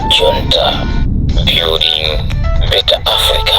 Junta, building better Africa.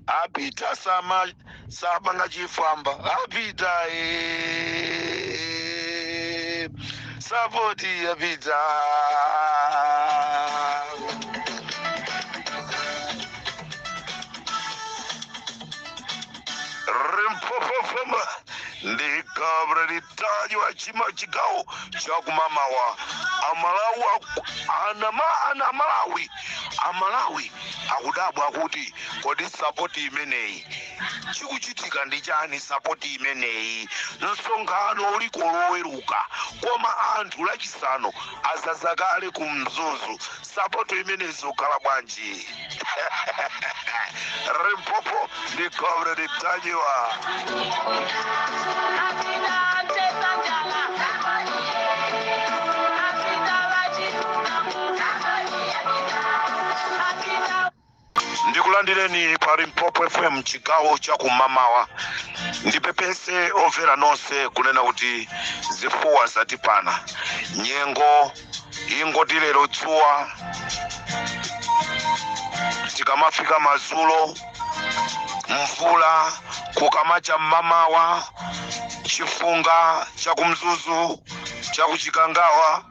Apita sama ngachifamba apita sapoti apita rimpopofoma ndikabra litajwa chima chigawo chakumamawa amalawi akudabwa kuti kodi sapoti imeneyi chikuchitika ndi chani? Sapoti imeneyi msonkhano uliko loweruka koma anthu lachisanu azazakale ku Mzuzu. Sapoti imeneyi zokhala bwanji? Rimpopo ndikabra litajwa ndikulandireni pa Limpopo FM chigawo chakumamawa. Ndipepese omvera nonse kunena kuti zifuwa zatipana, nyengo ingoti lero dzuwa tikamafika mazulo, mvula kukamacha mmamawa, chifunga chakumzuzu chakuchikangawa,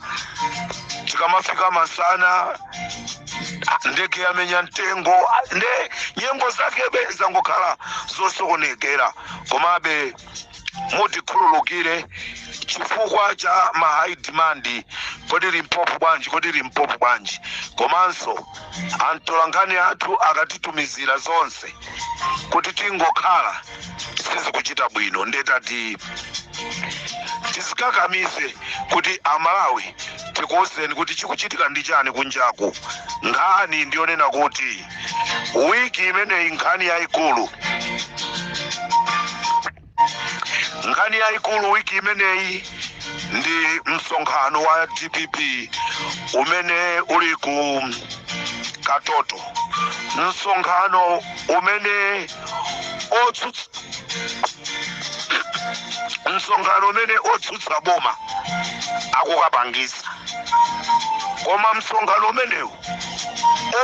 tikamafika masana ndege yamenya mtengo, nde nyengo zake zangokhala zosokonekera. Komabe mutikhululukire chifukwa cha ma high demand. Kodi Limpopo bwanji komanso antolangani athu akatitumizira zonse kuti tingokhala sizikuchita bwino. Ndetati tizikakamize kuti amalawi tikuwuzeni kuti chikuchitika ndi chani kunjaku. Nkhani ndionena kuti wiki imeneyi nkhani yayikulu wiki imeneyi ndi msonkhano wa DPP umene uli ku Katoto, msonkhano umene otsutsa boma akukapangisa. Koma msonkhano umenewu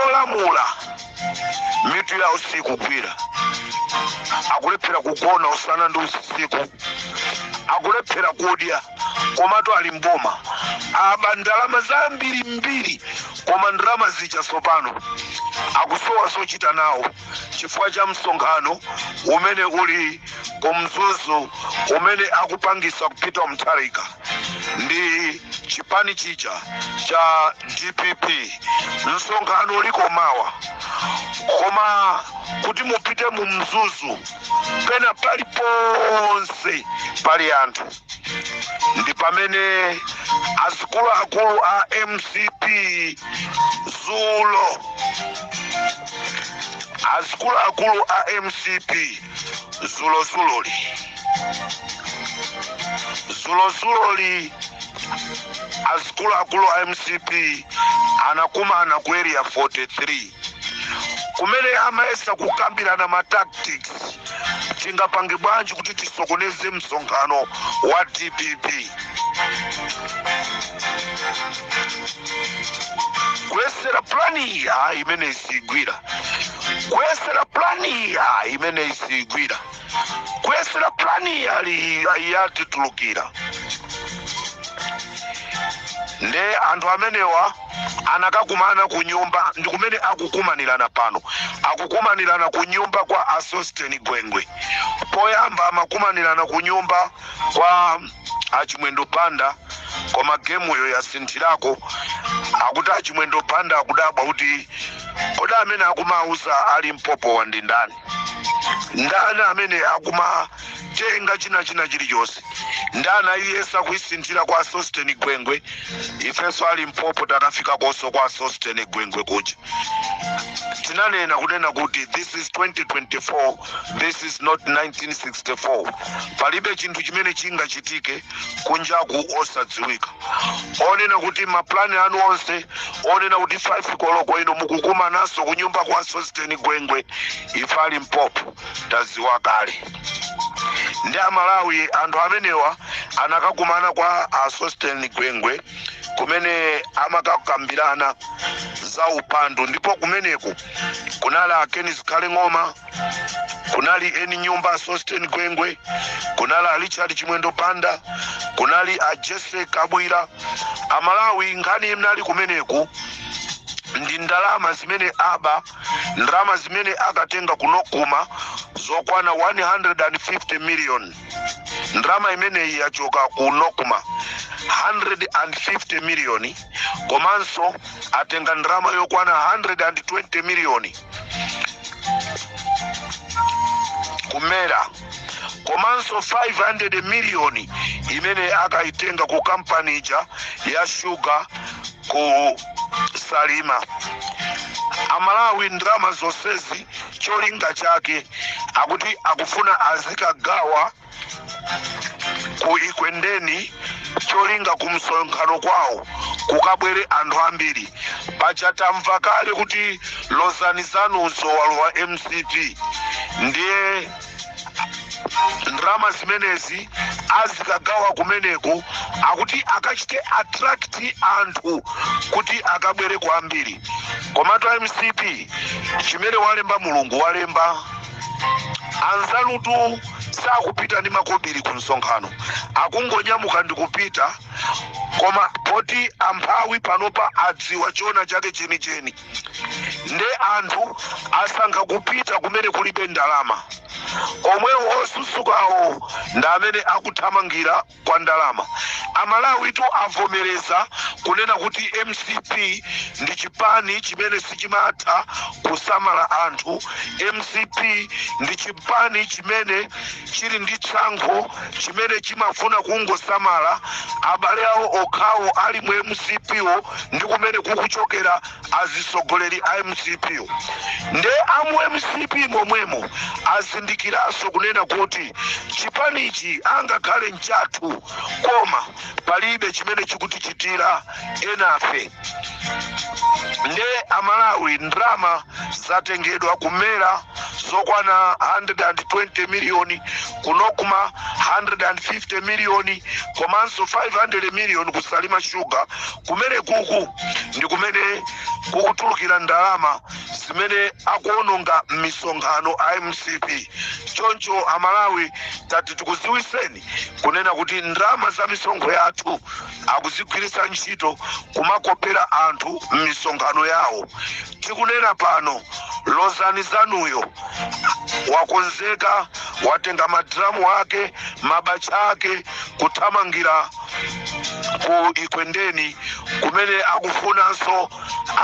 olamula mitu ya usiku gwira, akulephera kugona usana ndi usiku, akulephera kudya komatu ali mboma. Aba ndalama zambiri koma ndalama zija sopano akusowa sochita nawo chifukwa cha msonkhano umene uli ku Mzuzu umene akupangisa kupita Mtarika ndi chipani chija cha DPP. Msonkhano uliko mawa, koma kuti mupite mu Mzuzu pena paliponse pali anthu. Ndi pamene akulu a MCP Zulo, akulu a MCP Zulozuloli akulu a MCP anakumana ku area 43 kumene amayesa kukambirana ma tactics tingapange bwanji kuti tisokoneze msonkhano wa DPP. Kwesera plani ya imene isigwira, kwesera plani ya imene isigwira, kwesera plani yatitulukira. Nde anthu amenewa anakakumana ku nyumba ndi kumene akukumanirana pano. Akukumanirana ku nyumba kwa Asosteni Gwengwe. Poyamba amakumanirana ku nyumba kwa Achimwendo Banda, koma gemu yo yasinthirako. Akuti Achimwendo Banda akudabwa kuti kodi amene akumauza ali Mpopo wa ndi ndani. Ndani amene akumatenga china chilichonse. Ndani ayesa kuisinthira kwa Asosteni Gwengwe. Ifenso ali Mpopo takafika koso kwa Asosteni Gwengwe kuja. Tinanena kunena kuti this is 2024, this is not 1964. Palibe chinthu chimene chingachitike kunjaku osadziwika. Onena kuti maplani anu onse, onena kuti 5 koloko ino mukukumananso kunyumba kwa Asosteni Gwengwe, ifali Mpopo taziwa kale. Ndi Amalawi anthu amenewa anakakumana kwa Asosteni Gwengwe kumene amakakambirana za upandu, ndipo kumeneko kunali Kenneth Kaleng'oma, kunali eni nyumba Asosteni Gwengwe, kunali Richard Chimwendo Banda, kunali Jesse Kabwira. Amalawi nkhani imnali kumeneku ndi ndalama zimene ndalama zimene akatenga kunokuma zokwana 150 million. Ndalama imeneyi yachoka kunokuma 150 million, komanso atenga ndalama yokwana 120 million kumera, komanso 500 million imene akaitenga ku kampani ija ya sugar ku Salima. Amalawi ndalama zonsezi cholinga chake akuti akufuna azikagawa ku Ikwendeni, cholinga kumsonkhano kwawo kukabwere anthu ambiri. Pachatamva kale kuti Lozani Zanuso walowa MCP, ndiye ndalama zimenezi azikagawa kumeneko akuti akachite attract anthu kuti akabwere kwambiri. Komatu MCP chimene walemba Mulungu walemba, anzanutu sakupita ndi makobiri ku msonkhano, akungonyamuka ndi kupita. Koma poti amphawi panopa adziwa chona chake chenicheni, nde anthu asankha kupita kumene kulibe ndalama. Omwewo osusukawo ndi amene akuthamangira kwa ndalama. Amalawi tu avomereza kunena kuti MCP ndi chipani chimene sichimatha kusamala anthu. MCP ndi chipani chimene chili ndi tsankho chimene chimafuna kungosamala abale awo okhawo ali mu MCPwo, ndi kumene kukuchokera azisogoleri a MCPwo. Nde amu MCP momwemo azindikiranso kunena kuti chipanichi angakhale nchathu, koma palibe chimene chikutichitira enafe. Nde Amalawi ndalama zatengedwa kumera zokwana 120 million, kunokuma 150 million, komanso 500 million ku Salima Sugar. Kumene kuku ndi kumene kukutulukira ndalama zimene akuononga misonkhano a MCP. Choncho Amalawi tati tikuziwiseni kunena kuti ndalama za misonkho yathu akuzigwiritsa ntchito kumakopera anthu m'misonkhano yawo. Tikunena pano Lozani Zanuyo wakonzeka, watenga madramu ake, mabacha ake kuthamangira ku Ikwendeni kumene akufunanso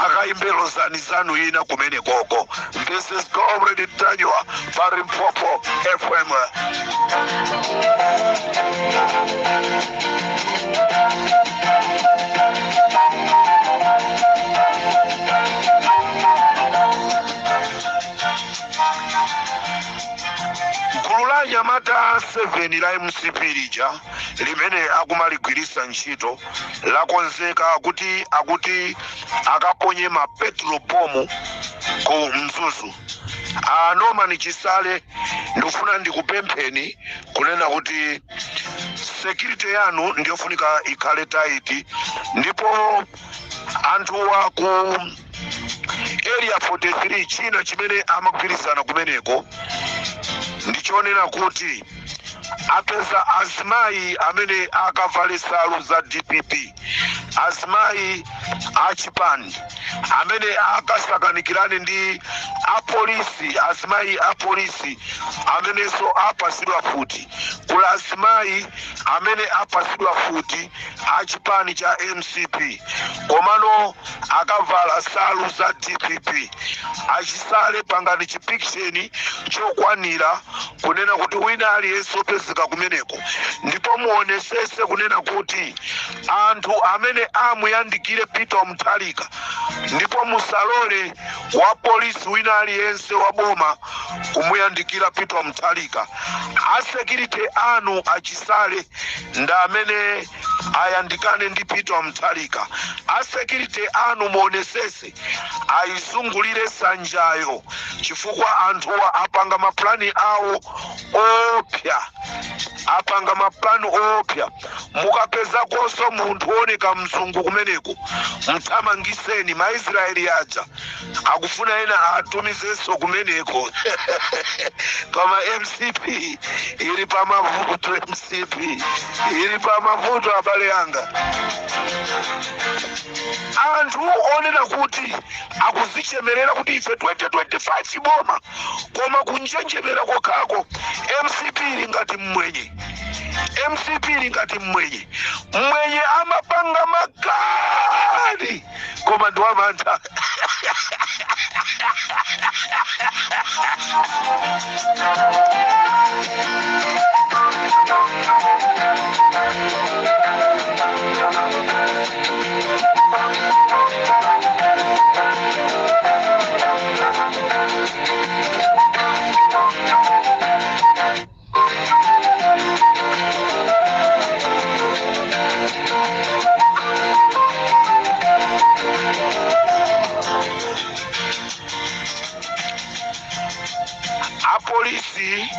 akaimbe Lozani Zanu ina kumene koko. This is Comrade Tanywa for Mpopo FM. Gulu Nyamata 7 la MCP lija limene akumaligwirisa ntchito lakonzeka akuti akaponye ma petrol bomb ku Mzuzu. Norman Chisale ndifuna ndikupempheni kunena kuti security yanu ndiyofunika ikhale tight, ndipo anthu wa ku area 43 china chimene amagwirizana kumeneko ndichonena kuti apeza azimayi amene akavala nsalu za DPP, azimai achipani amene akasakanikirane ndi apolisi, azimai apolisi amenenso apasidwa futi, kula azimai amene apasidwa futi achipani cha MCP komano akavala salu za DPP achisale pangani chipikisheni chokwanira kunena kuti wina aliyense opezeka kumeneko, ndipo muonesese kunena kuti anthu amene amuyandikire Peter Mutharika, ndipo musalole wa polisi wina aliyense wa boma kumuyandikira Peter Mutharika. Asekirite anu achisale nda amene ayandikane ndi Peter Mutharika. Asekirite anu muonesese aizungulire sanjayo chifukwa anthuwa apanga maplani awo opya, apanga maplani opya. Mukapeza konso munthu oneka mzungu kumeneko mthamangiseni. Maisraeli aja akufuna ena atumizenso kumeneko koma MCP ili pamavuto, MCP ili pamavuto abale yanga. Anthu onena kuti akuzichemerera kuti ife 2025 boma koma kunjenjemera kokako. MCP ili ngati mmwenye, MCP ili ngati mmwenye amapanga magari koma ndo amantha apolisi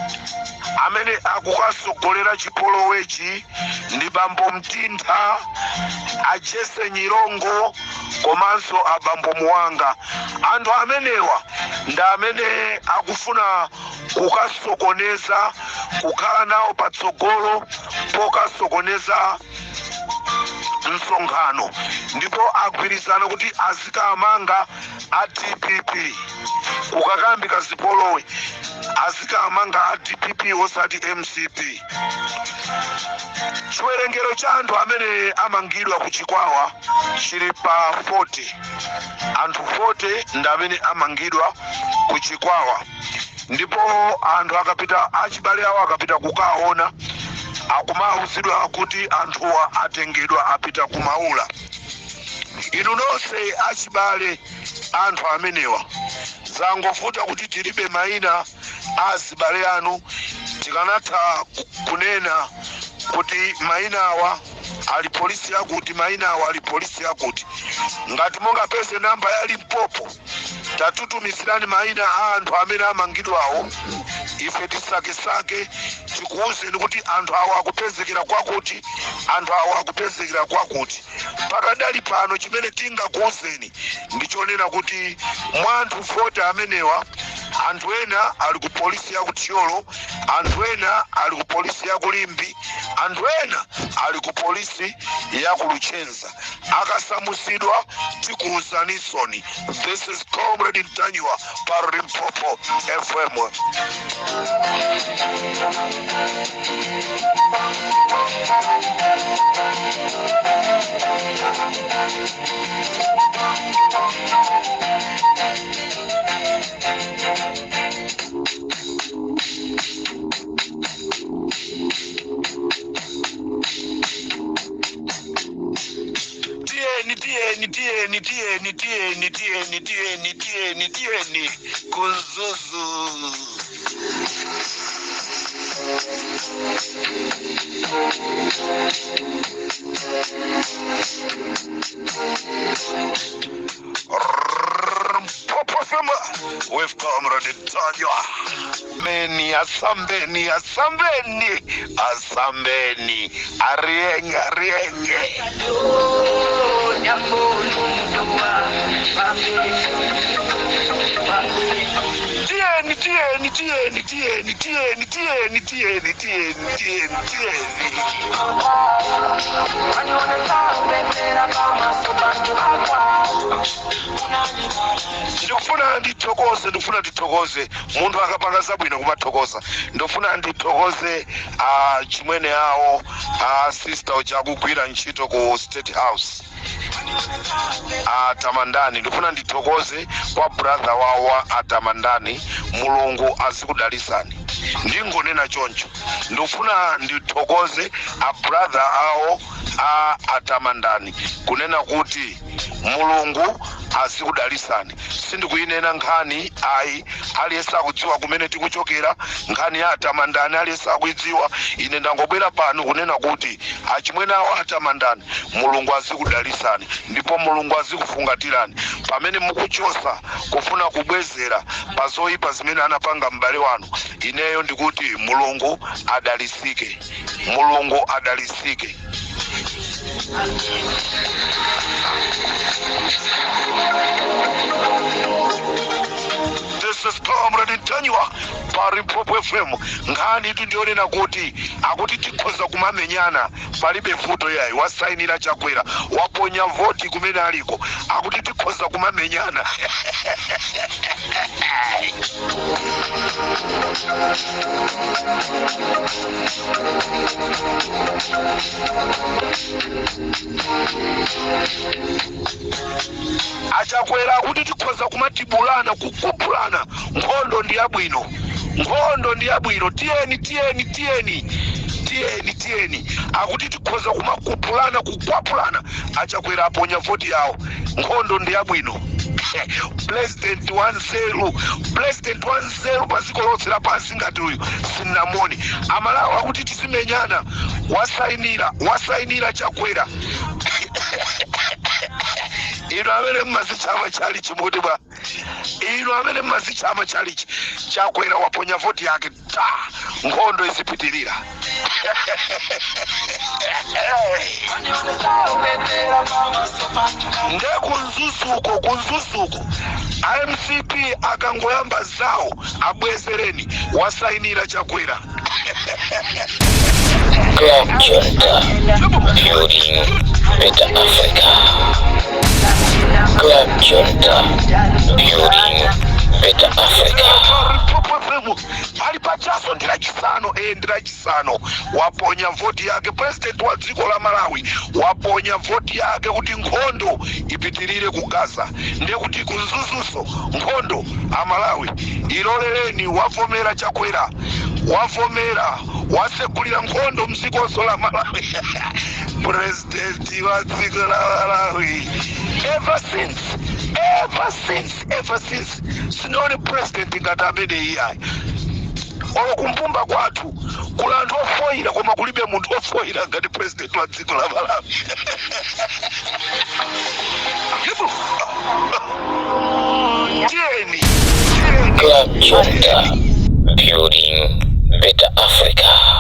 amene akukasogolera chipolowechi ndi bambo Mtintha, Ajese Nyirongo komanso abambo Muwanga. Anthu amenewa nda amene akufuna kukasokoneza, kukhala nawo patsogolo pokasokoneza msonkhano, ndipo agwirizana kuti azikamanga a DPP kukakambika zipolowe, azikamanga a DPP osati MCP. Chiwerengero cha anthu amene amangidwa kuchikwawa chili pa 40. Anthu 40 ndi amene amangidwa kuchikwawa, ndipo anthu akapita, achibale awo akapita kukaona akumawuzidwa kuti anthuwa atengedwa apita kumaula. Inu nonse achibale anthu amenewa zangofuta kuti tilibe maina azibale anu, tikanatha kunena kuti maina awa ali polisi yakuti, maina awa ali polisi yakuti. Ngati mungapeze namba ya Limpopo tatutumizirani maina a anthu amene amangidwawo, ife tisake tikuwuzeni kuti anthu awa akupezekera kwakuti, anthu awa akupezekera kwakuti. Pakadali pano chimene tingakuwuzeni ndichonena kuti mwa anthu 40 amenewa anthu ena ali ku polisi ya Kuthyolo, anthu ena ali ku polisi ya Kulimbi, anthu ena ali ku polisi ya Kuluchenza. Akasamusidwa tikuwuzanisoni. This is Comrade Ntanywa pa Limpopo FM. Nitieni kuzuzu. With Comrade Ntanywa. Meni asambeni, arienge. ndikufuna ndithokoze munthu akapanga zabwino kumathokoza. Ndofuna ndithokoze chimwene yawo sister uchakugwira ntchito ku State House Atamandani. Ndofuna ndithokoze kwa brother wawo Atamandani. Mulungu azikudalisani. Ndingonena choncho. Ndofuna ndithokoze brother awo Atamandani kunena kuti Mulungu azikudalisani. Sindikuinena nkhani ayi aliyesa kudziwa kumene tikuchokera, nkhani ya Atamandani aliyesa kuidziwa. Ine ndangobwera pano kunena kuti achimwene awo Atamandani Mulungu azikudalisani ndipo Mulungu azikufungatirani pamene mukuchosa kufuna kubwezera pazoyipa zimene anapanga m'bale wanu. Ineyo ndikuti Mulungu adalisike, Mulungu adalisike. This is Comrade Ntanywa pari Popo FM. Ngani tu ndionena kuti akuti tikhoza kumamenyana palibe vuto yayi. Wasainira Chakwera waponya voti kumene aliko akuti tikhoza kumamenyana. Achakwera akuti tikhoza kumatibulana kukupulana. Nkhondo ndi yabwino, nkhondo ndi yabwino. Tieni akuti tikhoza kumakupulana kukwapulana. Achakwera aponya voti yawo. Nkhondo ndi yabwino. President wanzeru paziko lonse lapansi ngati uyu sinamoni. Amalawi akuti tisimenyana. Wasainira Chakwera. Ino amene mmazichama chali chimuti ba. Ino amene mmazichama chali Chakwera waponya voti yake. Nkhondo izipitirira. Nde kunzusuko IMCP akangoyamba zawo abwezereni. Wasainira Chakwera. Club Junta, building better Africa. Club Junta, building better Africa. Alipachaso ndilachisano waponya voti yake. President wa dziko la Malawi waponya voti yake kuti nkhondo ipitirire ku Gaza. Ndiye kuti kunzuzuso nkhondo Malawi iloleleni. Wavomera Chakwera, wavomera wasekulira nkhondo mdziko la Malawi. President wa dziko la Malawi ever since sinone president ngati amene iyayi. Kumpumba kwathu kula anthu ofoira koma kulibe munthu ofoira ngati president wa dziko la Malawi. Club Junta, building better Africa.